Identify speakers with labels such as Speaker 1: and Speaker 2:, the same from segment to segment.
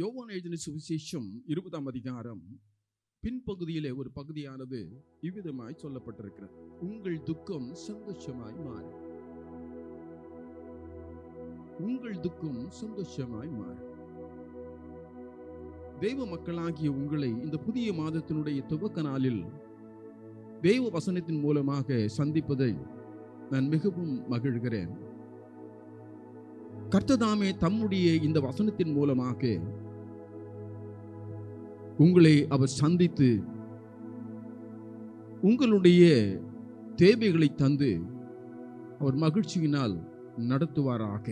Speaker 1: யோவான் எழுதின சுவிசேஷம் 20ஆம் அதிகாரம் பின்பகுதியிலே ஒரு பகுதியானது இவ்விதமாய் சொல்லப்பட்டிருக்கிறது. உங்கள் துக்கம் சந்தோஷமாய் மாறும். உங்கள் துக்கம் சந்தோஷமாய் மாறும். தேவ மக்களாகிய உங்களை இந்த புதிய மாதத்தினுடைய துவக்க நாளில் தேவ வசனத்தின் மூலமாக சந்திப்பதை நான் மிகவும் மகிழ்கிறேன். கர்த்ததாமே தம்முடைய இந்த வசனத்தின் மூலமாக உங்களை அவர் சந்தித்து உங்களுடைய தேவைகளை தந்து அவர் மகிழ்ச்சியினால் நடத்துவாராக.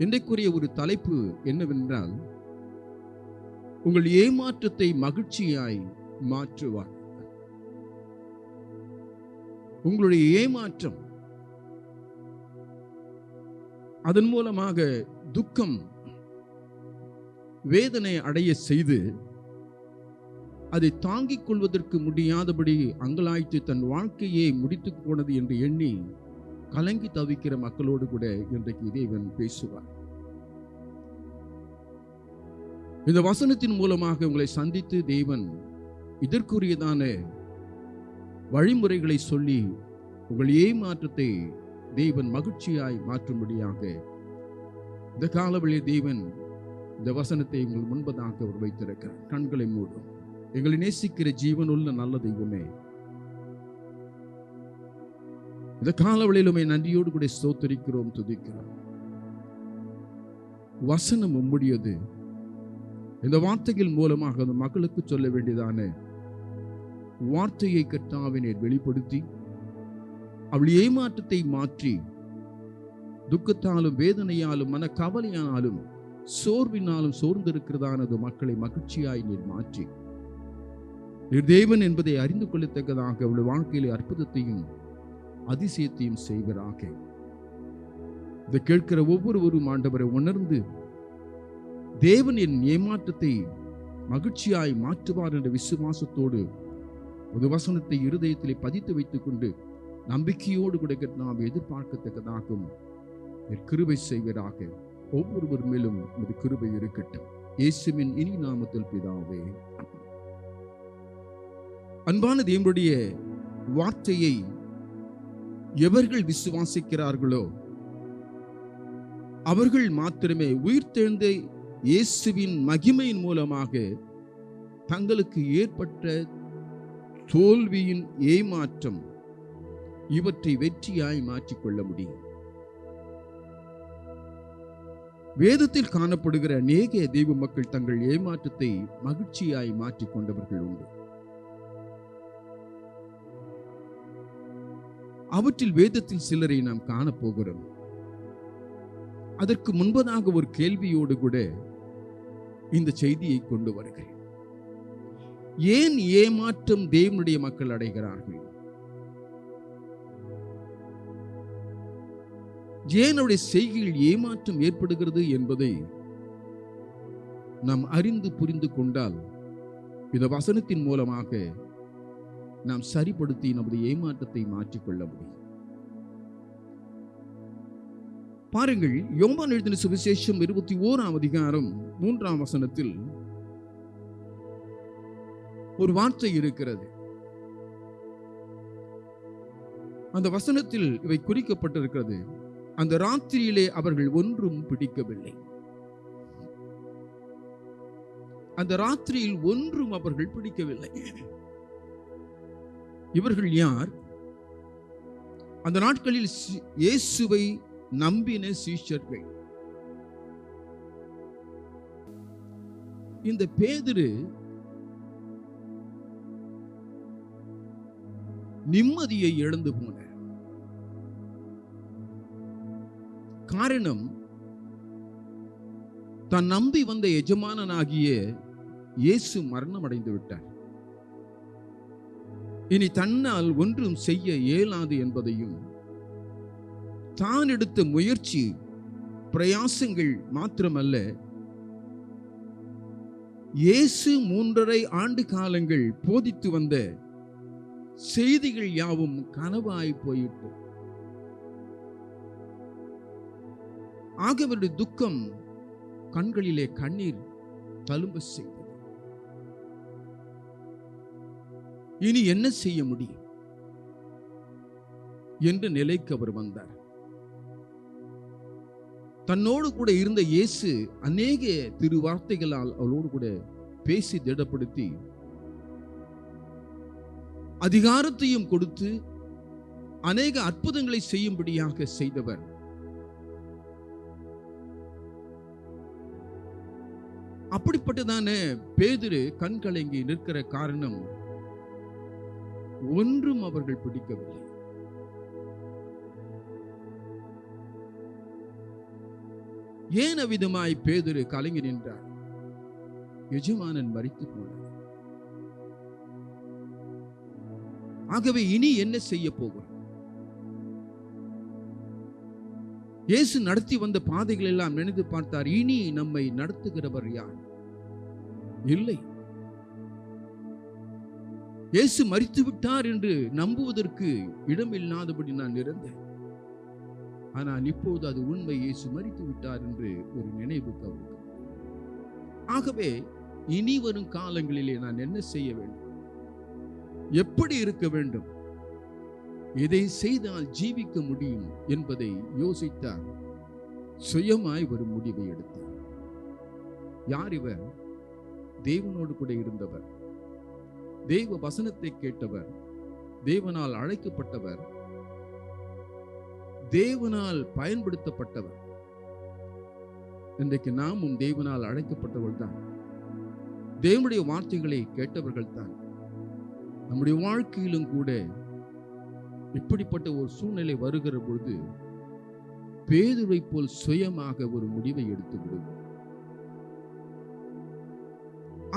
Speaker 1: இன்றைக்குரிய ஒரு தலைப்பு என்னவென்றால், உங்கள் ஏமாற்றத்தை மகிழ்ச்சியாய் மாற்றுவார். உங்களுடைய ஏமாற்றம் அதன் மூலமாக துக்கம் வேதனை அடைய செய்து அதை தாங்கிக் கொள்வதற்கு முடியாதபடி அங்கலாய்த்து தன் வாழ்க்கையை முடித்துக் போனது என்று எண்ணி கலங்கி தவிக்கிற மக்களோடு கூட இன்றைக்கு தேவன் பேசுவார். இந்த வசனத்தின் மூலமாக உங்களை சந்தித்து தேவன் இதற்குரியதான வழிமுறைகளை சொல்லி உங்கள் ஏமாற்றத்தை தேவன் மகிழ்ச்சியாய் மாற்றும்படியாக இந்த காலவெளியில் தேவன் இந்த வசனத்தை உங்கள் முன்பதாக அவர் வைத்திருக்கிறார். கண்களை மூடும். எங்களை நேசிக்கிற ஜீவனுள்ள நல்ல தெய்வமே, இந்த காலவெளியிலுமே நன்றியோடு கூட ஸ்தோத்திரிக்கிறோம், துதிக்கிறோம். வசனம் உம்முடையது. இந்த வார்த்தைகள் மூலமாக அந்த மக்களுக்கு சொல்ல வேண்டியதான வார்த்தையை கர்த்தாவே வெளிப்படுத்தி அவள் ஏமாற்றத்தை மாற்றி துக்கத்தாலும் வேதனையாலும் மன கவலையாலும் சோர்வினாலும் சோர்ந்திருக்கிறதானது மக்களை மகிழ்ச்சியாய் நீர் மாற்றி நீர் தேவன் என்பதை அறிந்து கொள்ளத்தக்கதாக அவள் வாழ்க்கையிலே அற்புதத்தையும் அதிசயத்தையும் செய்வராக. இதை கேட்கிற ஒவ்வொருவரும் ஆண்டவரை உணர்ந்து தேவன் என் ஏமாற்றத்தை மகிழ்ச்சியாய் மாற்றுவார் என்ற விசுவாசத்தோடு ஒரு வசனத்தை இருதயத்திலே பதித்து வைத்துக் கொண்டு நம்பிக்கையோடு கூட நாம் எதிர்பார்க்கத்தக்கதாகும் கிருபை செய்வராக. ஒவ்வொருவர் மேலும் ஒரு கிருபை இருக்கட்டும். இயேசுவின் இனி நாமத்தில் பிதாவே. அன்பான தேவனுடைய வார்த்தையை எவர்கள் விசுவாசிக்கிறார்களோ அவர்கள் மாத்திரமே உயிர்த்தெழுந்த இயேசுவின் மகிமையின் மூலமாக தங்களுக்கு ஏற்பட்ட தோல்வியின் ஏமாற்றம் இவற்றை வெற்றியாய் மாற்றிக்கொள்ள முடியும். வேதத்தில் காணப்படுகிற அநேக தெய்வ மக்கள் தங்கள் ஏமாற்றத்தை மகிழ்ச்சியாய் மாற்றிக் கொண்டவர்கள் உண்டு. அவற்றில் வேதத்தில் சிலரை நாம் காணப்போகிறோம். அதற்கு முன்பதாக ஒரு கேள்வியோடு கூட இந்த செய்தியை கொண்டு வருகிறேன். ஏன் ஏமாற்றம் தேவனுடைய மக்கள் அடைகிறார்கள்? ஏன் அவருடைய செய்கையில் ஏமாற்றம் ஏற்படுகிறது என்பதை நாம் அறிந்து புரிந்து கொண்டால் இந்த வசனத்தின் மூலமாக நாம் சரிப்படுத்தி நம்முடைய ஏமாற்றத்தை மாற்றிக்கொள்ள முடியும். பாருங்கள், யோவான் எழுதின சுவிசேஷம் 21ஆம் அதிகாரம் 3ஆம் வசனத்தில் ஒரு வார்த்தை இருக்கிறது. அந்த வசனத்தில் இவை குறிக்கப்பட்டிருக்கிறது. அந்த ராத்திரியிலே அவர்கள் ஒன்றும் பிடிக்கவில்லை. அந்த ராத்திரியில் ஒன்றும் அவர்கள் பிடிக்கவில்லை. இவர்கள் யார்? அந்த நாட்களில் இயேசுவை நம்பின சீஷர்கள். இந்த பேதுரு நிம்மதியை இழந்து போனார். காரணம், தான் நம்பி வந்த எஜமானனாகிய இயேசு மரணம் அடைந்து விட்டார். இனி தன்னால் ஒன்றும் செய்ய இயலாது என்பதையும், தான் எடுத்த முயற்சி பிரயாசங்கள் மாத்திரமல்ல, இயேசு 3.5 ஆண்டு காலங்கள் போதித்து வந்த செய்திகள் யாவும் கனவாய் போயிட்டு ஆகவருடைய துக்கம் கண்களிலே கண்ணீர் தழும்ப செய்தது. இனி என்ன செய்ய முடியும் என்ற நிலைக்கு அவர் வந்தார். தன்னோடு கூட இருந்த இயேசு அநேக திருவார்த்தைகளால் அவளோடு கூட பேசி திடப்படுத்தி அதிகாரத்தையும் கொடுத்து அநேக அற்புதங்களை செய்யும்படியாக செய்தவர். அப்படிப்பட்டதான பேதுரு கண் கலங்கி நிற்கிற காரணம் ஒன்றும் அவர்கள் பிடிக்கவில்லை. ஏன் அவ்விதமாய் பேதுரு கலங்கி நின்றார்? எஜமானன் மரித்து போனார். ஆகவே இனி என்ன செய்ய போகிறோம்? இயேசு நடத்தி வந்த பாதைகள் எல்லாம் நினைத்து பார்த்தார். இனி நம்மை நடத்துகிறவர் யார்? இல்லை. இயேசு மரித்து விட்டார் என்று நம்புவதற்கு இடமில்லாதபடி நான் இருந்தேன். ஆனால் இப்போது அது உண்மை, இயேசு மரித்து விட்டார் என்று ஒரு நினைவுக்கு அவருக்கு. ஆகவே இனி வரும் காலங்களிலே நான் என்ன செய்ய வேண்டும்? எப்படி இருக்க வேண்டும்? எதை செய்தால் ஜீவிக்க முடியும் என்பதை யோசித்தார். சுயமாய் ஒரு முடிவை எடுத்தார். யார் இவர்? தேவனோடு கூட இருந்தவர், தேவ வசனத்தை கேட்டவர், தேவனால் அழைக்கப்பட்டவர், தேவனால் பயன்படுத்தப்பட்டவர். இன்றைக்கு நாமும் தேவனால் அழைக்கப்பட்டவர்கள் தான், தேவனுடைய வார்த்தைகளை கேட்டவர்கள் தான். நம்முடைய வாழ்க்கையிலும் கூட இப்படிப்பட்ட ஒரு சூழ்நிலை வருகிற பொழுது பேதுருவை போல் சுயமாக ஒரு முடிவை எடுத்து விடுவோம்.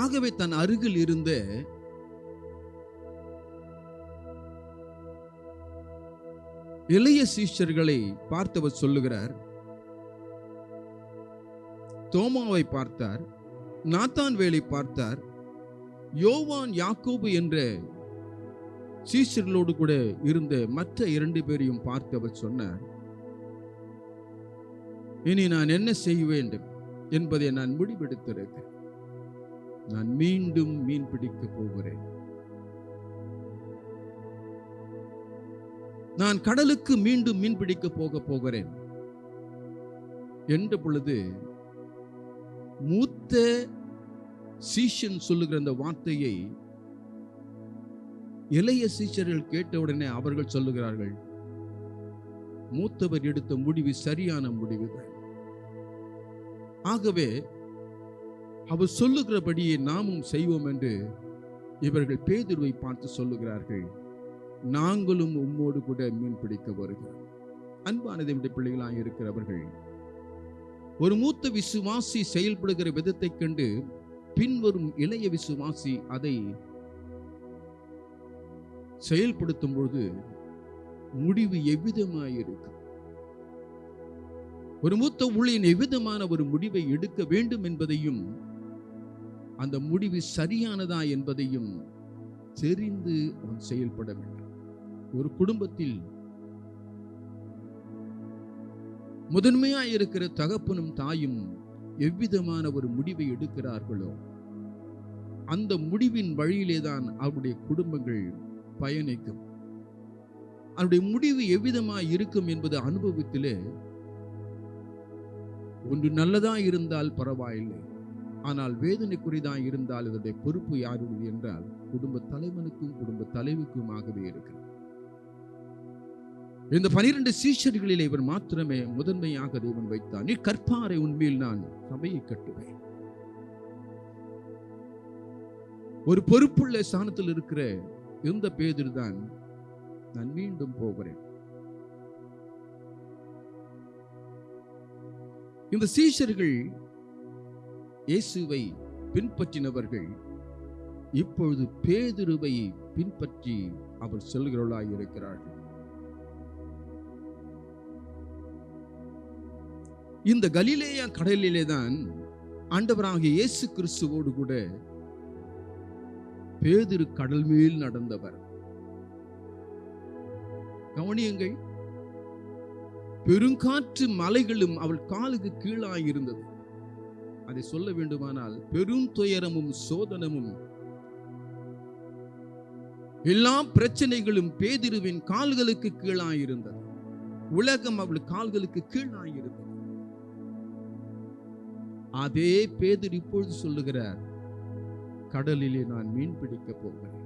Speaker 1: ஆகவே தன் அருகில் இருந்த இளைய சீஷர்களை பார்த்தவர் சொல்லுகிறார். தோமாவை பார்த்தார், நாத்தான்வேலை பார்த்தார், யோவான், யாக்கோபு என்ற சீஷர்களோடு கூட இருந்த மற்ற 2 பேரையும் பார்த்து அவர் சொன்னார், இனி நான் என்ன செய்ய வேண்டும் என்பதை நான் முடிவெடுத்திருக்கிறேன். நான் மீண்டும் மீன் பிடிக்க போகிறேன். நான் கடலுக்கு மீண்டும் மீன் பிடிக்க போகிறேன் என்ற பொழுது மூத்த சீஷன் சொல்லுகிற அந்த வார்த்தையை இளைய சீஷர்கள் கேட்டவுடனே அவர்கள் சொல்லுகிறார்கள், மூத்தவர் எடுத்த முடிவு சரியான முடிவுதான். ஆகவே அவர் சொல்லுகிறபடியே நாமும் செய்வோம் என்று இவர்கள் பேதுருவை பார்த்து சொல்லுகிறார்கள், நாங்களும் உம்மோடு கூட மீன் பிடிக்க வருகிறோம். அன்பான தேவனுடைய பிள்ளைகளாக இருக்கிறவர்கள், ஒரு மூத்த விசுவாசி செயல்படுகிற விதத்தை கண்டு பின்வரும் இளைய விசுவாசி அதை செயல்படுத்தும் பொழுது முடிவு எவ்விதமாயிருக்கும்? ஒரு மூத்த ஊழியன் எவ்விதமான ஒரு முடிவை எடுக்க வேண்டும் என்பதையும் அந்த முடிவு சரியானதா என்பதையும் தெரிந்து அவன் செயல்பட வேண்டும். ஒரு குடும்பத்தில் முதன்மையாய் இருக்கிற தகப்பனும் தாயும் எவ்விதமான ஒரு முடிவை எடுக்கிறார்களோ அந்த முடிவின் வழியிலேதான் அவருடைய குடும்பங்கள் பயணிக்கும். அவருடைய முடிவு எவ்விதமாய் இருக்கும் என்பது அனுபவத்திலே ஒன்று நல்லதா இருந்தால் பரவாயில்லை, ஆனால் வேதனைக்குரியதாக இருந்தால் இதனுடைய பொறுப்பு யாருடையது என்றால் குடும்ப தலைவனுக்கும் குடும்ப தலைவிக்குமாகவே இருக்கிறது. இந்த 12 சீஷர்களிலே இவர் மாத்திரமே முதன்மையாக தேவன் வைத்தார். நீ கற்பாரை உண்மையில் நான் சபையை கட்டுவேன். ஒரு பொறுப்புள்ள ஸ்தானத்தில் இருக்கிற இந்த பேதுரு தான், நான் மீண்டும் போகிறேன். இந்த சீஷர்கள் இயேசுவை பின்பற்றினவர்கள் இப்பொழுது பேதுருவை பின்பற்றி அவர் செல்கிறவர்களாய் இருக்கிறார்கள். இந்த கலிலேயா கடலிலே தான் ஆண்டவராகிய இயேசு கிறிஸ்துவோடு கூட பேதுரு கடல் மேல் நடந்தவர். கவனியுங்கள், பெருங்காற்று மலைகளும் அவள் காலுக்கு கீழாய் இருந்தது. அதை சொல்ல வேண்டுமானால் பெரும் துயரமும் சோதனமும் எல்லா பிரச்சனைகளும் பேதுருவின் கால்களுக்கு கீழாயிருந்தது. உலகம் அவள் கால்களுக்கு கீழாயிருந்தது. அதே பேதுரு இப்பொழுது சொல்லுகிறார், கடலிலே நான் மீன் பிடிக்க போகிறேன்.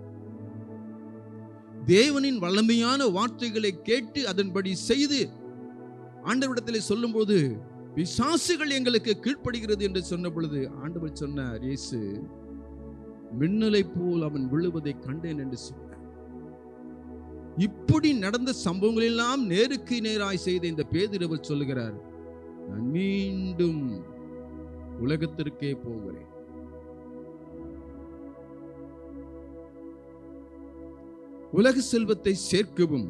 Speaker 1: தேவனின் வல்லமையான வார்த்தைகளை கேட்டு அதன்படி செய்து ஆண்டவரிடத்திலே சொல்லும் போது பிசாசுகள் எங்களுக்கு கீழ்ப்படுகிறது என்று சொன்ன பொழுது ஆண்டவர் சொன்னார், இயேசு மின்னலை போல் அவன் விழுவதை கண்டேன் என்று சொன்னார். இப்படி நடந்த சம்பவங்கள் எல்லாம் நேருக்கு நேராய் செய்த இந்த பேதுரு சொல்லுகிறார், நான் மீண்டும் உலகத்திற்கே போகிறேன். உலக செல்வத்தை சேர்க்கவும்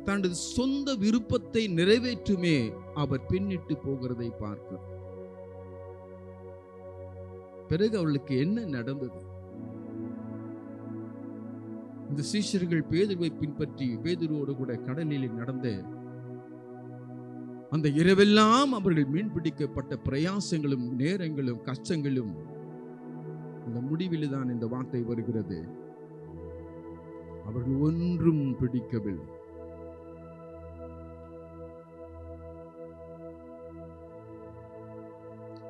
Speaker 1: தனது சொந்த விருப்பத்தை நிறைவேற்றுமே அவர் பின்னிட்டு போகிறதை பார்க்கிறோம். பிறகு அவளுக்கு என்ன நடந்தது? இந்த சீஷர்கள் பேதுருவை பின்பற்றி பேதுருவோடு கூட கடலில் நடந்த அந்த இரவெல்லாம் அவர்கள் மீன்பிடிக்கப்பட்ட பிரயாசங்களும் நேரங்களும் கஷ்டங்களும், அந்த முடிவில் தான் இந்த வார்த்தை வருகிறது, அவர்கள் ஒன்றும் பிடிக்கவில்லை.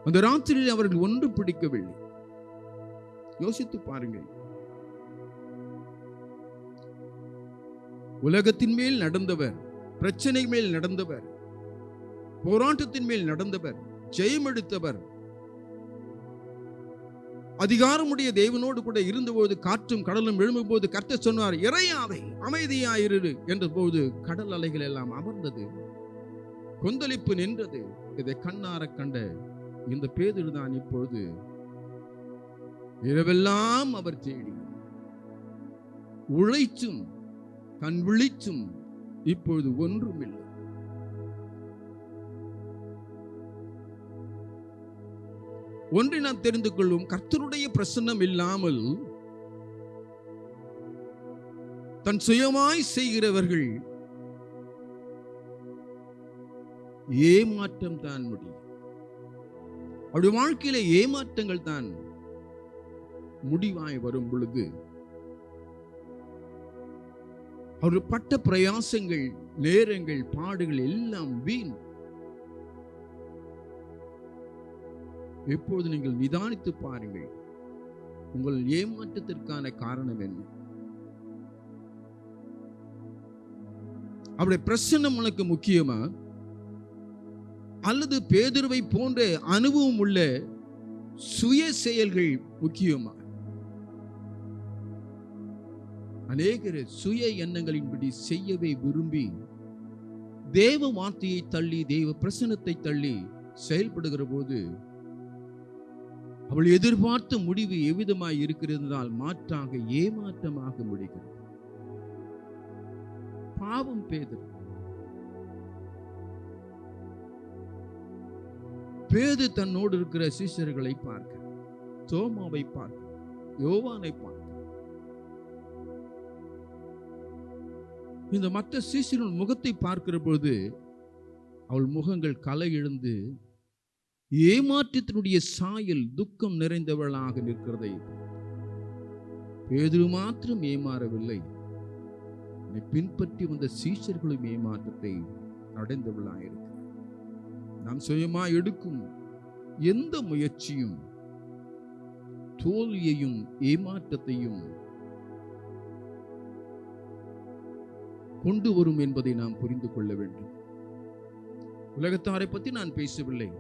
Speaker 1: அந்த ராத்திரியில் அவர்கள் ஒன்றும் பிடிக்கவில்லை. யோசித்து பாருங்கள், உலகத்தின் மேல் நடந்தவர், பிரச்சனை மேல் நடந்தவர், போராட்டத்தின் மேல் நடந்தவர், ஜெயம் எடுத்தவர், அதிகாரமுடைய தேவனோடு கூட இருந்தபோது காற்றும் கடலும் எழும்பும் போது கர்த்தர் சொன்னார், இறையாதே, அமைதியாயிரு என்ற போது கடல் அலைகள் எல்லாம் அமர்ந்தது, கொந்தளிப்பு நின்றது. இதை கண்ணார கண்ட இந்த பேதுரு தான் இப்பொழுது இரவெல்லாம் அவர் தேடி உழைச்சும் கண் விழிச்சும் இப்பொழுது ஒன்றும் இல்லை. ஒன்றை நாம் தெரிந்து கொள்வோம், கர்த்தருடைய பிரசன்னம் இல்லாமல் தன் சுயமாய் செய்கிறவர்கள் ஏமாற்றம் தான் முடியும். அவருடைய வாழ்க்கையில ஏமாற்றங்கள் தான் முடிவாய் வரும் பொழுது அவர்கள் பட்ட பிரயாசங்கள், நேரங்கள், பாடுகள் எல்லாம் வீண். எப்போது நீங்கள் நிதானித்து பாருங்கள், உங்கள் ஏமாற்றத்திற்கான காரணம் என்ன? அவருடைய பிரசன்னம் உனக்கு முக்கியமா, அல்லது பேதுருவை போன்ற அனுபவம் உள்ள சுய செயல்கள் முக்கியமா? அநேகர் சுய எண்ணங்களின்படி செய்யவே விரும்பி தேவ வார்த்தையை தள்ளி, தேவ பிரசன்னத்தை தள்ளி செயல்படுகிற போது அவள் எதிர்பார்த்த முடிவு எவ்விதமாய் இருக்கிறதால் மாற்றாக ஏமாற்றமாக முடிகிறது. பாவம் பேதுரு. பேது தன்னோடு இருக்கிற சீஷர்களை பார்க்க, தோமாவை பார்க்க, யோவானை பார்க்க, இந்த மற்ற சீஷர்கள் முகத்தை பார்க்கிற பொழுது அவள் முகங்கள் களை இழந்து ஏமாற்றத்தினுடைய சாயல், துக்கம் நிறைந்தவளாக நிற்கிறதை பேதுரு மாத்திரம் ஏமாறவில்லை, பின்பற்றி வந்த சீஷர்களும் ஏமாற்றத்தை அடைந்தவளாயிருக்கிறார். நாம் சுயமா எடுக்கும் எந்த முயற்சியும் தோல்வியையும் ஏமாற்றத்தையும் கொண்டு வரும் என்பதை நாம் புரிந்து கொள்ள வேண்டும். உலகத்தாரை பற்றி நான் பேசவில்லை.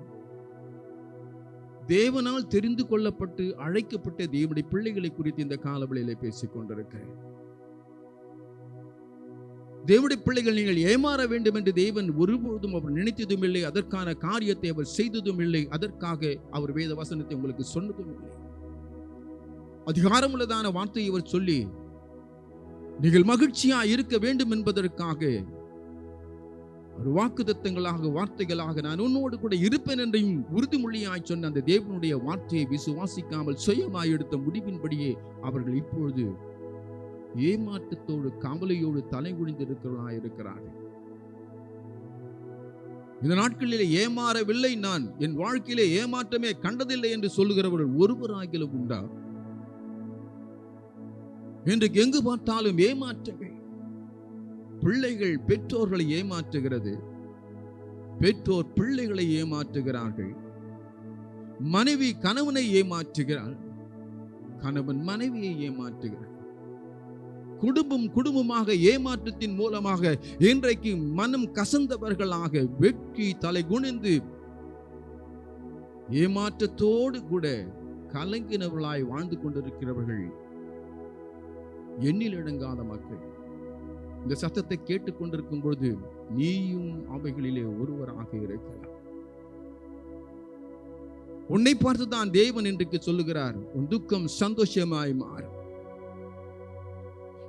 Speaker 1: தேவனால் தெரிந்து கொள்ளப்பட்டு அழைக்கப்பட்ட தேவனுடைய பிள்ளைகளை குறித்து இந்த காலவெளியிலே பேசிக் கொண்டிருக்கிறேன். தேவனுடைய பிள்ளைகள், நீங்கள் ஏமாற வேண்டும் என்று தேவன் ஒருபோதும் அவர் நினைத்ததும் இல்லை. அதற்கான காரியத்தை அவர் செய்ததும் இல்லை. அதற்காக அவர் வேத வசனத்தை உங்களுக்கு சொன்னதும் இல்லை. அதிகாரமுள்ளதான வார்த்தையை அவர் சொல்லி நீங்கள் மகிழ்ச்சியா இருக்க வேண்டும் என்பதற்காக ஒரு வாக்குத்தத்தங்களாக, வார்த்தைகளாக நான் உன்னோடு கூட இருப்பேன் என்றையும் உறுதிமொழியாய் சொன்ன அந்த தேவனுடைய வார்த்தையை விசுவாசிக்காமல் சுயமாய் எடுத்த முடிவின்படியே அவர்கள் இப்பொழுது ஏமாற்றத்தோடு கவலையோடு தலை குனிந்திருக்கிறார்கள். இந்த நாட்களிலே ஏமாறவில்லை, நான் என் வாழ்க்கையிலே ஏமாற்றமே கண்டதில்லை என்று சொல்லுகிறவர்கள் ஒருவராகிலும் உண்டா? இன்றைக்கு எங்கு பார்த்தாலும் ஏமாற்றங்கள். பிள்ளைகள் பெற்றோர்களை ஏமாற்றுகிறது, பெற்றோர் பிள்ளைகளை ஏமாற்றுகிறார்கள், மனைவி கணவனை ஏமாற்றுகிறார், கணவன் மனைவியை ஏமாற்றுகிறார். குடும்பமாக ஏமாற்றத்தின் மூலமாக இன்றைக்கு மனம் கசந்தவர்களாக வெட்கி தலை குனிந்து ஏமாற்றத்தோடு கூட கலங்கினவர்களாய் வாழ்ந்து கொண்டிருக்கிறவர்கள் எண்ணிலடங்காத மக்கள். இந்த சத்தத்தை கேட்டுக்கொண்டிருக்கும் பொழுது நீயும் அவைகளிலே ஒருவராக இருக்கலாம். உன்னை பார்த்துதான் தேவன் இன்றைக்கு சொல்லுகிறார், உன் துக்கம் சந்தோஷமாய் மாறும்,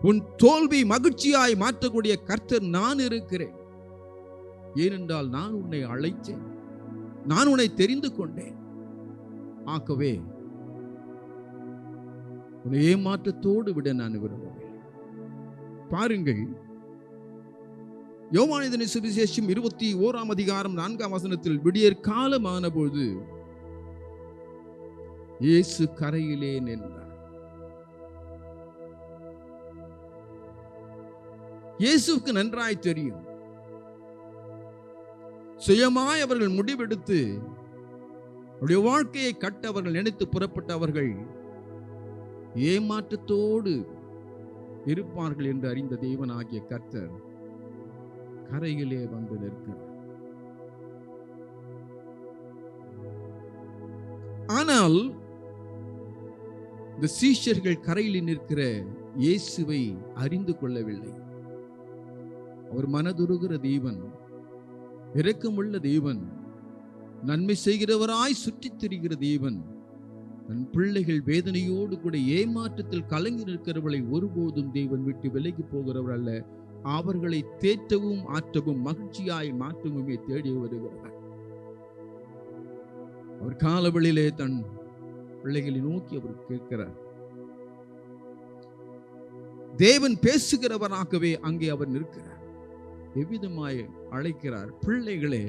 Speaker 1: உன் தோல்வி மகிழ்ச்சியாய் மாற்றக்கூடிய கர்த்தர் நான் இருக்கிறேன். ஏனென்றால் நான் உன்னை அழைத்தேன், நான் உன்னை தெரிந்து கொண்டேன். ஆகவே உன்னை ஏமாற்றத்தோடு விட நான் விரும்பவில்லை. பாருங்கள், யோவான் சுவிசேஷம் 21ஆம் அதிகாரம் 4ஆம் வசனத்தில், விடியற் காலமான போது இயேசு கரையிலே நின்றார். இயேசுவுக்கு நன்றாய் தெரியும், சுயமாய் அவர்கள் முடிவெடுத்து அவருடைய வாழ்க்கையை கட்ட அவர்கள் நினைத்து புறப்பட்டவர்கள் ஏமாற்றத்தோடு இருப்பார்கள் என்று அறிந்த தேவனாகிய கர்த்தர் கரையிலே வந்து நிற்கிறார். ஆனால் இந்த சீஷர்கள் கரையில் நிற்கிற இயேசுவை அறிந்து கொள்ளவில்லை. அவர் மனதுருகிற தேவன், இரக்கமுள்ள தேவன், நன்மை செய்கிறவராய் சுற்றித் திரிகிற தேவன். தன் பிள்ளைகள் வேதனையோடு கூட ஏமாற்றத்தில் கலங்கி நிற்கிறவர்களை ஒருபோதும் தேவன் விட்டு விலகி போகிறவர் அல்ல. அவர்களை தேற்றவும் ஆற்றவும் மகிழ்ச்சியாய் மாற்றவுமே தேடி வருகிறார். அவர் காலவெளியிலே தன் பிள்ளைகளை நோக்கி அவர் கேட்கிறார். தேவன் பேசுகிறவராகவே அங்கே அவர் நிற்கிறார். எவ்விதமாய் அழைக்கிறார், பிள்ளைகளே,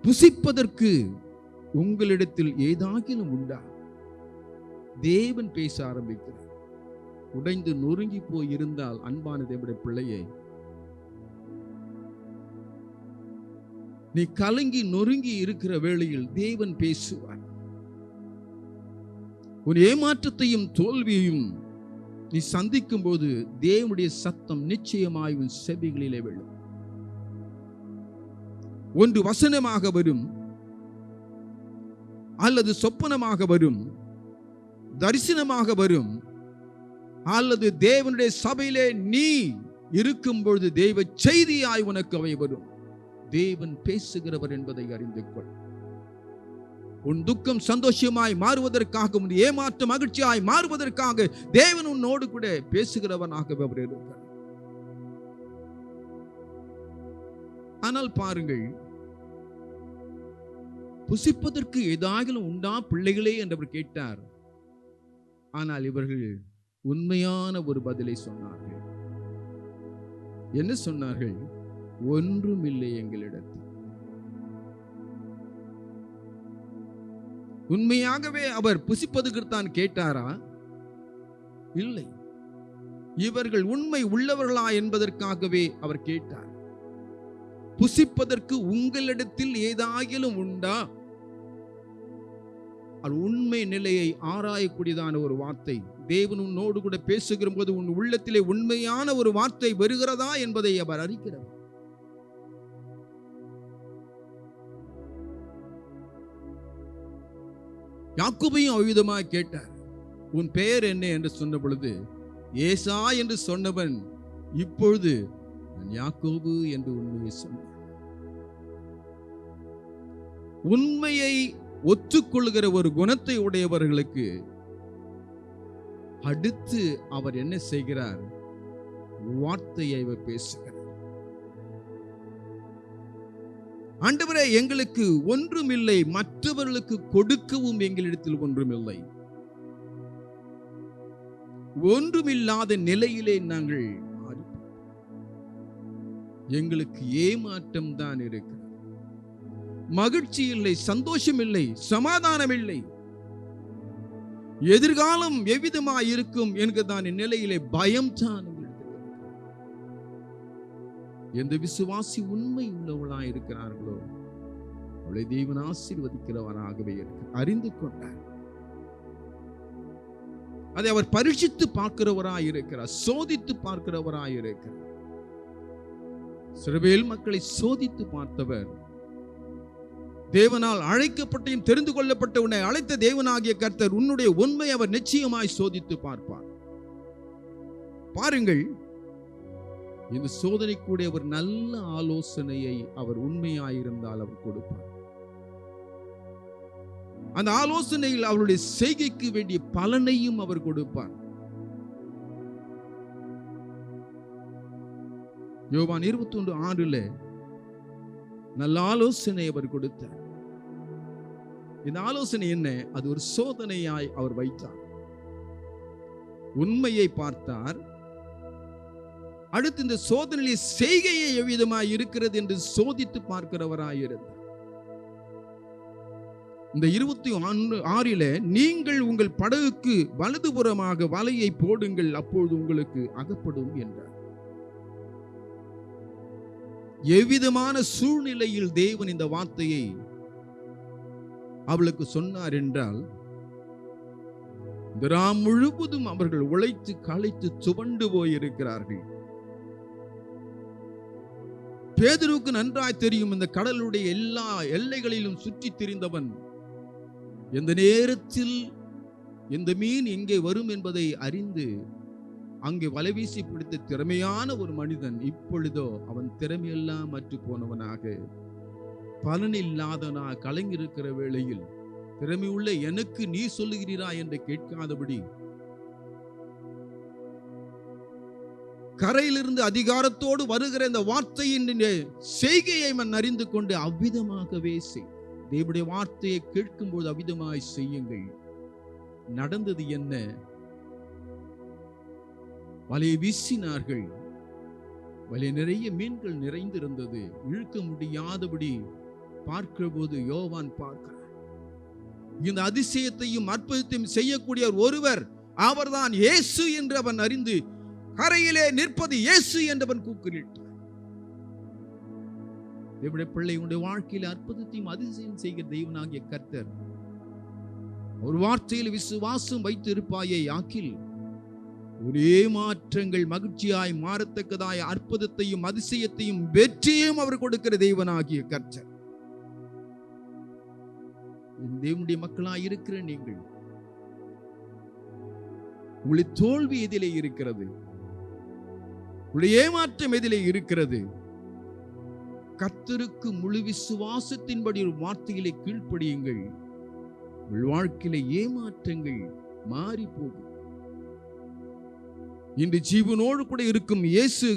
Speaker 1: புசிப்பதற்கு உங்களிடத்தில் ஏதாகிலும் உண்டா? தேவன் பேச ஆரம்பிக்கிறார். உடைந்து நொறுங்கி போய் இருந்தால் அன்பான தேவனுடைய பிள்ளையை, நீ கலங்கி நொறுங்கி இருக்கிற வேளையில் தேவன் பேசுவார். ஒரு ஏமாற்றத்தையும் தோல்வியையும் நீ சந்திக்கும் போது தேவனுடைய சத்தம் நிச்சயமாய் உன் செவிகளிலே விழும். ஒன்று வசனமாக வரும், அல்லது சொப்பனமாக வரும், தரிசனமாக வரும், அல்லது தேவனுடைய சபையிலே நீ இருக்கும் பொழுது தெய்வ செய்தியாய் உனக்கு அவை வரும். தேவன் பேசுகிறவர் என்பதை அறிந்து கொள். உன் துக்கம் சந்தோஷமாய் மாறுவதற்காக, உன் ஏமாற்றம் மகிழ்ச்சியாய் மாறுவதற்காக தேவன் உன்னோடு கூட பேசுகிறவனாக அவர் இருக்கிறார். ஆனால் பாருங்கள், புசிப்பதற்கு ஏதாகிலும் உண்டா பிள்ளைகளே என்றவர் கேட்டார். ஆனால் இவர்கள் உண்மையான ஒரு பதிலை சொன்னார்கள். என்ன சொன்னார்கள்? ஒன்றுமில்லை எங்களிடத்தில். உண்மையாகவே அவர் புசிப்பதற்கு தான் கேட்டாரா? இல்லை. இவர்கள் உண்மை உள்ளவர்களா என்பதற்காகவே அவர் கேட்டார். புசிப்பதற்கு உங்களிடத்தில் ஏதாகிலும் உண்டா? உண்மை நிலையை ஆராயக்கூடியதான ஒரு வார்த்தை. தேவன் உன்னோடு கூட பேசுகிற போது உன் உள்ளத்திலே உண்மையான ஒரு வார்த்தை வருகிறதா என்பதை அவர் அறிகிறார். யாக்கோபையும் அவ்விதமாக கேட்டார். உன் பெயர் என்ன என்று சொன்ன பொழுது ஏசா என்று சொன்னவன் இப்பொழுது நான் யாக்கோபு என்று உண்மையை சொன்னார். உண்மையை ஒத்துக்கொள்ளுகிற ஒரு குணத்தை உடையவர்களுக்கு அடுத்து அவர் என்ன செய்கிறார்? வார்த்தையை அவர் பேசுகிறார். ஆண்டவரே, எங்களுக்கு ஒன்றுமில்லை, மற்றவர்களுக்கு கொடுக்கவும் எங்களிடத்தில் ஒன்றுமில்லை. ஒன்றுமில்லாத நிலையிலே நாங்கள் எங்களுக்கு ஏமாற்றம் தான் இருக்கிறது. மகிழ்ச்சி இல்லை, சந்தோஷம் இல்லை, சமாதானம் இல்லை. எதிர்காலம் எவ்விதமாய் இருக்கும் என்கிறதான நிலையிலே பயம் தான். எந்த விசுவாசி உண்மை உள்ளவளாய் இருக்கிறார்களோ அவளை தேவன் ஆசீர்வதிக்கிறவராகவே இருக்கு. அறிந்து கொண்டார், அதை அவர் பரீட்சித்து பார்க்கிறவராய் இருக்கிறார், சோதித்து பார்க்கிறவராய் இருக்கிறார். இஸ்ரவேல் மக்களை சோதித்து பார்த்தவர், தேவனால் அழைக்கப்பட்டையும் தெரிந்து கொள்ளப்பட்ட உன்னை அழைத்த தேவனாகிய கர்த்தர் உன்னுடைய உண்மை அவர் நிச்சயமாய் சோதித்து பார்ப்பார். பாருங்கள், இந்த சோதனை கூட ஒரு நல்ல ஆலோசனையை அவர் உண்மையாயிருந்தால் அவர் கொடுப்பார். அந்த ஆலோசனையில் அவருடைய செய்கைக்கு வேண்டிய பலனையும் அவர் கொடுப்பார். யோவான் 21:6 நல்ல ஆலோசனை அவர் கொடுத்தார். இந்த ஆலோசனை என்ன? அது ஒரு சோதனையாய் அவர் வைத்தார். உண்மையை பார்த்தார், அடுத்து இந்த சோதனையில் செய்கையை எவ்விதமாய் இருக்கிறது என்று சோதித்து பார்க்கிறவராய் இருந்தார். இந்த 26 நீங்கள் உங்கள் படகுக்கு வலதுபுறமாக வலையை போடுங்கள், அப்பொழுது உங்களுக்கு அகப்படும் என்றார். எவ்விதமான சூழ்நிலையில் தேவன் இந்த வார்த்தையை அவளுக்கு சொன்னார் என்றால், இந்த ராம் முழுவதும் அவர்கள் உழைத்து களைத்து துவண்டு போயிருக்கிறார்கள். பேதுருவுக்கு நன்றாய் தெரியும், இந்த கடலுடைய எல்லா எல்லைகளிலும் சுற்றி திரிந்தவன், எந்த நேரத்தில் எந்த மீன் எங்கே வரும் என்பதை அறிந்து அங்கே வலைவீசி பிடித்த திறமையான ஒரு மனிதன். இப்பொழுதோ அவன் திறமையெல்லாம் மற்று போனவனாக, பலனில்லாதவனா கலங்கியிருக்கிற வேளையில், திறமையுள்ள எனக்கு நீ சொல்லுகிறீரா என்று கேட்காதபடி கரையிலிருந்து அதிகாரத்தோடு வருகிற இந்த வார்த்தையின் செய்கையை மன் அறிந்து கொண்டு அவ்விதமாகவே செய். தேவனுடைய வார்த்தையை கேட்கும்போது அவ்விதமாய் செய்யுங்கள். நடந்தது என்ன? வலையை வீசினார்கள். வலை நிறைய மீன்கள் நிறைந்திருந்தது. இழுக்க முடியாதபடி பார்க்கிற போது யோவான் பார்க்கிறார், இந்த அதிசயத்தையும் அற்புதத்தையும் செய்யக்கூடிய ஒருவர் அவர்தான் இயேசு என்று அவன் அறிந்து, கரையிலே நிற்பது இயேசு என்றவன் கூக்குரலிட்டான். தேவனுடைய பிள்ளை, உன்னுடைய வாழ்க்கையில் அற்புதத்தையும் அதிசயம் செய்கிற தேவனாகிய கர்த்தர் ஒரு வார்த்தையில் விசுவாசம் வைத்து இருப்பாயே ஆக்கில் ஒரே மாற்றங்கள் மகிழ்ச்சியாய் மாறத்தக்கதாய் அற்புதத்தையும் அதிசயத்தையும் வெற்றியையும் அவர் கொடுக்கிற தேவனாகிய கர்த்தர். தேவனுடைய மக்களாய் இருக்கிற நீங்கள், உங்களுடைய தோல்வி எதிலே இருக்கிறது? உங்களுடைய ஏமாற்றம் எதிலே இருக்கிறது? கர்த்தருக்கு முழு விசுவாசத்தின்படி ஒரு வார்த்தையிலே கீழ்ப்படியுங்கள். உங்கள் வாழ்க்கையிலே ஏமாற்றங்கள் மாறி போகும். இன்று ஜீவனோடு கூட இருக்கும் இயேசு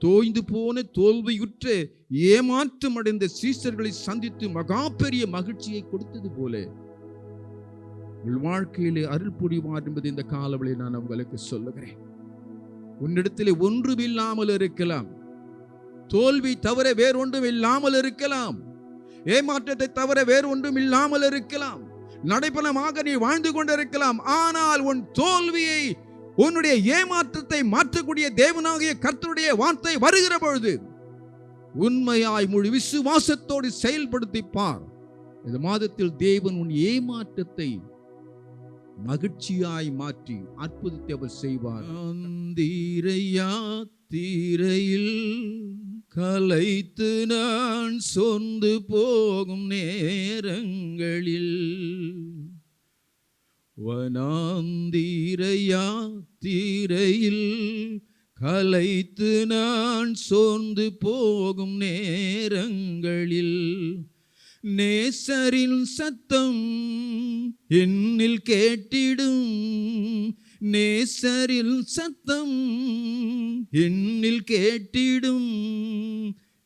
Speaker 1: தோய்ந்து போன தோல்வியுற்ற ஏமாற்றம் அடைந்த சீசர்களை சந்தித்து மகா பெரிய மகிழ்ச்சியை கொடுத்தது போல உங்கள் வாழ்க்கையிலே அருள் புரிவார் என்பது இந்த காலவழியை நான் உங்களுக்கு சொல்லுகிறேன். உன்னிடத்திலே ஒன்றும் இல்லாமல் இருக்கலாம், தோல்வி தவிர வேறொன்றும் இல்லாமல் இருக்கலாம், ஏமாற்றத்தை தவிர வேறு ஒன்றும் இல்லாமல் இருக்கலாம், நடைபெறமாக நீ வாழ்ந்து கொண்டிருக்கலாம். ஆனால் உன் தோல்வியை, உன்னுடைய ஏமாற்றத்தை மாற்றக்கூடிய தேவனாகிய கர்த்தருடைய வார்த்தை வருகிற பொழுது உண்மையாய் முழு விசுவாசத்தோடு செயல்படுத்தி பார். இந்த மாதத்தில் தேவன் உன் ஏமாற்றத்தை மகிழ்ச்சியாய் மாற்றி அற்புதத்தை அவர் செய்வார். தீரையில் கலைத்து நான் சொந்து போகும் நேரங்களில், வனாந்தீரையில் கலைத்து நான் சோர்ந்து போகும் நேரங்களில், நேசரின் சத்தம் என்னில் கேட்டிடும், நேசரில் சத்தம் என்னில் கேட்டிடும்,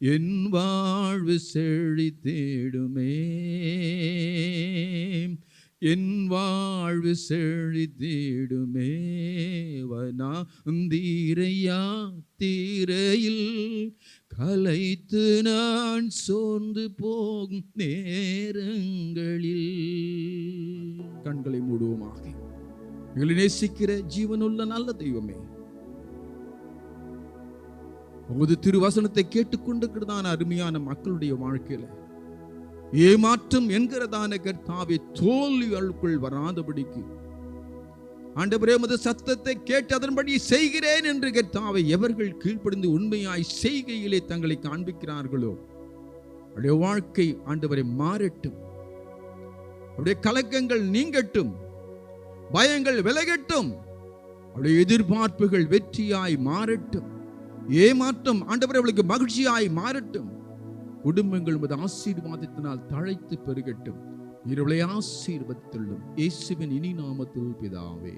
Speaker 1: என் வாழ்வு செழித்திடுமே. என் வாழ்வு செழித்திடுமே. வனாந்தீரையா தீரையில் கலைத்து நான் சோர்ந்து போகும் நேரங்களில். கண்களை மூடுவோமாக. எங்களை நேசிக்கிற ஜீவனுள்ள நல்ல தெய்வமே, உமது திருவசனத்தை கேட்டுக்கொண்டிருக்கிறதான அருமையான மக்களுடைய வாழ்க்கையில ஏமாற்றம் என்கிறதான கர்த்தாவே தோல்விகளுக்குள் வராதபடிக்கு ஆண்டவரே உமது சத்தத்தை கேட்டு அதன்படி செய்கிறேன் என்று கர்த்தாவே எவர்கள் கீழ்ப்படிந்து உண்மையாய் செய்கையிலே தங்களை காண்பிக்கிறார்களோ அவருடைய வாழ்க்கை ஆண்டவரை மாறட்டும், அவருடைய கலக்கங்கள் நீங்கட்டும், பயங்கள் விலகட்டும், அவருடைய எதிர்பார்ப்புகள் வெற்றியாய் மாறட்டும், ஏமாற்றம் ஆண்டவரே அவளுக்கு மகிழ்ச்சியாய் மாறட்டும், குடும்பங்கள் உமது ஆசீர்வாதத்தினால் தழைத்து பெருகட்டும். இருளை ஆசீர்வதித்துள்ளும் இயேசுவின் இனி நாமத்தில் பிதாவே.